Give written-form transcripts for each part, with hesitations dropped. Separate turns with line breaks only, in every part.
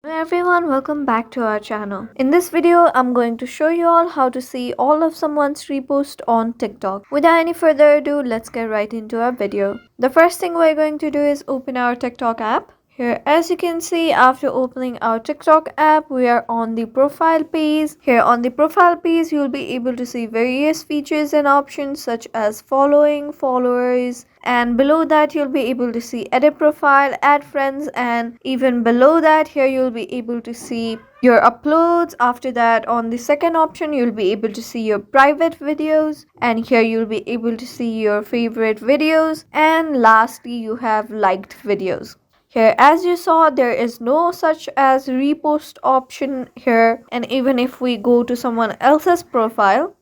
Hello everyone, welcome back to our channel. In this video, I'm going to show you all how to see all of someone's repost on TikTok. Without any further ado, let's get right into our video. The first thing we're going to do is open our TikTok app. Here, as you can see, after opening our TikTok app, we are on the profile page. Here on the profile page, you'll be able to see various features and options such as following, followers, and below that you'll be able to see edit profile, add friends, and even below that here you'll be able to see your uploads. After that, on the second option, you'll be able to see your private videos, and here you'll be able to see your favorite videos, and lastly you have liked videos. Here, as you saw, there is no such as repost option here, and even if we go to someone else's profile,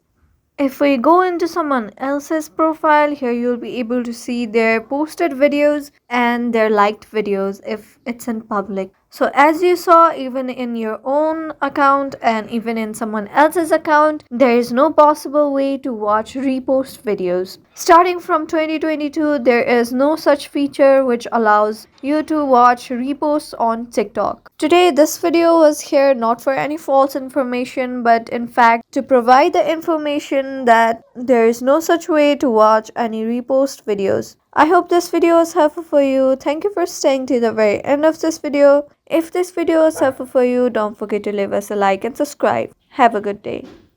if we go into someone else's profile, here you'll be able to see their posted videos and their liked videos if it's in public. So as you saw, even in your own account and even in someone else's account, there is no possible way to watch repost videos. Starting from 2022, there is no such feature which allows you to watch reposts on TikTok. Today, this video was here not for any false information, but in fact to provide the information that there is no such way to watch any repost videos. I hope this video was helpful for you. Thank you for staying to the very end of this video. If this video was helpful for you, don't forget to leave us a like and subscribe. Have a good day.